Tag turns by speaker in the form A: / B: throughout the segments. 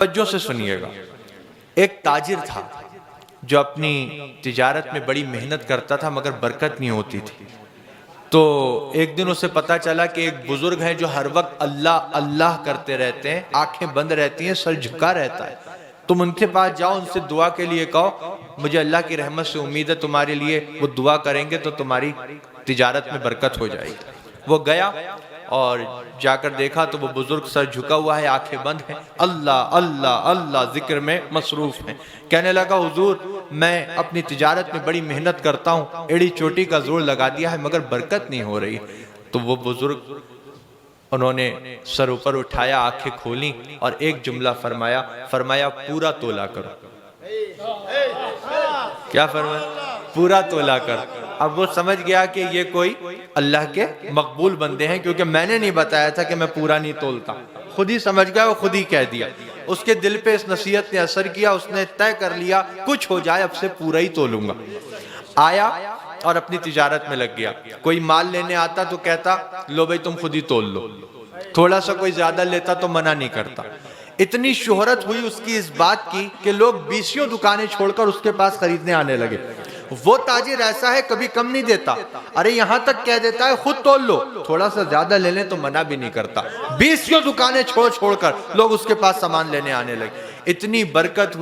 A: توجہ سے سنیے گا۔ ایک تاجر تھا جو اپنی تجارت میں بڑی محنت کرتا تھا مگر برکت نہیں ہوتی تھی۔ تو ایک دن اسے پتا چلا کہ ایک بزرگ ہے جو ہر وقت اللہ اللہ کرتے رہتے ہیں، آنکھیں بند رہتی ہیں، سر جھکا رہتا ہے۔ تم ان کے پاس جاؤ، ان سے دعا کے لیے کہو مجھے اللہ کی رحمت سے امید ہے تمہارے لیے وہ دعا کریں گے تو تمہاری تجارت میں برکت ہو جائے گی۔ وہ گیا اور جا کر دیکھا تو وہ بزرگ سر جھکا ہوا ہے، آنکھیں بند ہیں، اللہ اللہ اللہ ذکر میں مصروف ہیں۔ کہنے لگا حضور میں اپنی تجارت میں بڑی محنت کرتا ہوں، ایڑی چوٹی کا زور لگا دیا ہے مگر برکت نہیں ہو رہی۔ تو وہ بزرگ انہوں نے سر اوپر اٹھایا، آنکھیں کھولیں اور ایک جملہ فرمایا پورا تولا کرو۔ کیا فرمایا؟ پورا تولا کرو۔ اب وہ سمجھ گیا کہ یہ کوئی اللہ کے مقبول بندے ہیں، کیونکہ میں نے نہیں بتایا تھا کہ میں پورا نہیں تولتا، خود ہی سمجھ گیا، وہ خود ہی کہہ دیا۔ اس کے دل پہ اس نصیحت نے اثر کیا، اس نے طے کر لیا کچھ ہو جائے اب سے پورا ہی تولوں گا۔ آیا اور اپنی تجارت میں لگ گیا۔ کوئی مال لینے آتا تو کہتا لو بھائی تم خود ہی تول لو، تھوڑا سا کوئی زیادہ لیتا تو منع نہیں کرتا۔ اتنی شہرت ہوئی اس کی اس بات کی کہ لوگ 20 دکانیں چھوڑ کر اس کے پاس خریدنے آنے لگے۔ وہ تاجر ایسا ہے کبھی کم نہیں دیتا، ارے یہاں تک کہہ دیتا ہے خود تول لو، تھوڑا سا زیادہ لے لیں تو منع بھی نہیں کرتا۔ 20 دکانیں چھوڑ کر لوگ اس کے پاس سامان لینے آنے لگے۔ اتنی برکت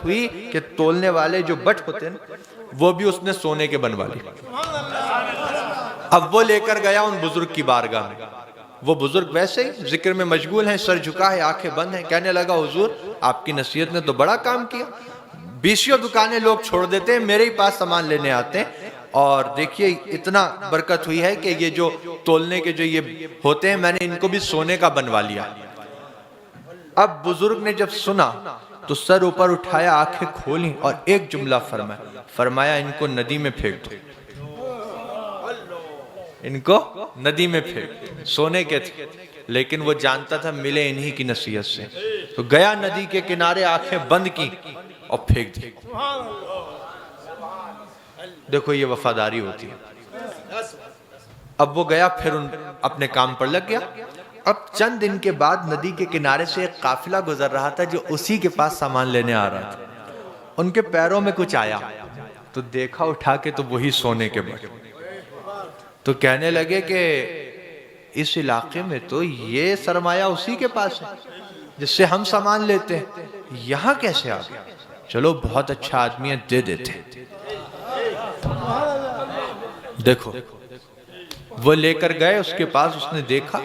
A: ہوئی کہ تولنے والے جو بٹ ہوتے ہیں وہ بھی اس نے سونے کے بنوا لیے۔ اب وہ لے کر گیا ان بزرگ کی بارگاہ میں۔ وہ بزرگ ویسے ہی ذکر میں مشغول ہیں، سر جھکا ہے، آنکھیں بند ہیں۔ کہنے لگا حضور آپ کی نصیحت نے تو بڑا کام کیا، 20 دکانیں لوگ چھوڑ دیتے ہیں، میرے ہی پاس سامان لینے آتے ہیں، اور دیکھیے اتنا برکت ہوئی ہے کہ یہ جو تولنے کے جو یہ ہوتے ہیں میں نے ان کو بھی سونے کا بنوا لیا۔ اب بزرگ نے جب سنا تو سر اوپر اٹھایا، آنکھیں کھولیں اور ایک جملہ فرمایا ان کو ندی میں پھینک دو، ان کو ندی میں پھینک۔ سونے کے تھے لیکن وہ جانتا تھا ملے انہی کی نصیحت سے، تو گیا ندی کے کنارے، آنکھیں بند کی اور پھینک دی۔ دیکھو یہ وفاداری ہوتی ہے۔ اب وہ گیا پھر اپنے کام پر لگ گیا۔ اب چند دن کے بعد ندی کے کنارے سے ایک قافلہ گزر رہا تھا جو اسی کے پاس سامان لینے آ رہا تھا۔ ان کے پیروں میں کچھ آیا تو دیکھا اٹھا کے تو وہی سونے کے بٹ۔ تو کہنے لگے کہ اس علاقے میں تو یہ سرمایہ اسی کے پاس ہے جس سے ہم سامان لیتے ہیں، یہاں کیسے آ گیا؟ چلو بہت اچھا آدمی ہے، دے دیتے ہیں۔ دیکھو وہ لے کر گئے اس کے پاس، اس نے دیکھا،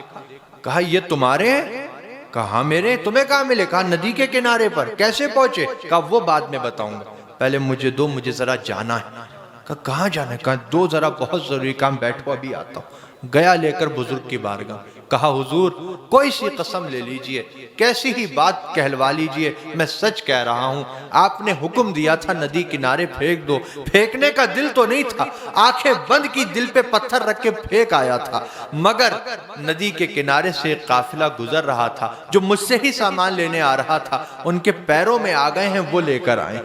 A: کہا یہ تمہارے ہیں؟ کہا میرے، تمہیں کہاں ملے؟ کہا ندی کے کنارے پر۔ کیسے پہنچے؟ کہا وہ بعد میں بتاؤں گا، پہلے مجھے دو، مجھے ذرا جانا ہے۔ کہا کہاں جانا ہے؟ کہا دو ذرا بہت ضروری کام، بیٹھو ابھی آتا ہوں۔ گیا لے کر بزرگ کی بارگاہ، کہا حضور کوئی سی قسم لے لیجئے، کیسی ہی بات کہلوا لیجئے، میں سچ کہہ رہا ہوں، آپ نے حکم دیا تھا ندی کنارے پھینک دو، پھینکنے کا دل تو نہیں تھا، آنکھیں بند کی، دل پہ پتھر رکھ کے پھینک آیا تھا، مگر ندی کے کنارے سے ایک قافلہ گزر رہا تھا جو مجھ سے ہی سامان لینے آ رہا تھا، ان کے پیروں میں آ گئے ہیں، وہ لے کر آئے۔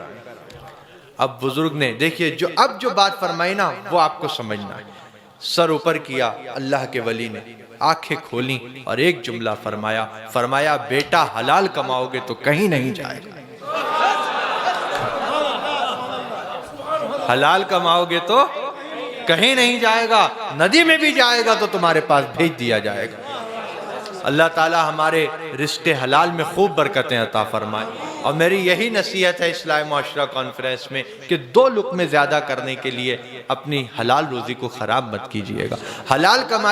A: اب بزرگ نے دیکھیے اب جو بات فرمائی نا وہ آپ کو سمجھنا ہے۔ سر اوپر کیا اللہ کے ولی نے، آنکھیں کھولیں اور ایک جملہ فرمایا بیٹا حلال کماؤ گے تو کہیں نہیں جائے گا، حلال کماؤ گے تو کہیں نہیں جائے گا، ندی میں بھی جائے گا تو تمہارے پاس بھیج دیا جائے گا۔ اللہ تعالی ہمارے رزق حلال میں خوب برکتیں عطا فرمائے۔ اور میری یہی نصیحت ہے اصلاح معاشرہ کانفرنس میں کہ 2 لقمے زیادہ کرنے کے لیے اپنی حلال روزی کو خراب مت کیجئے گا، حلال کمائی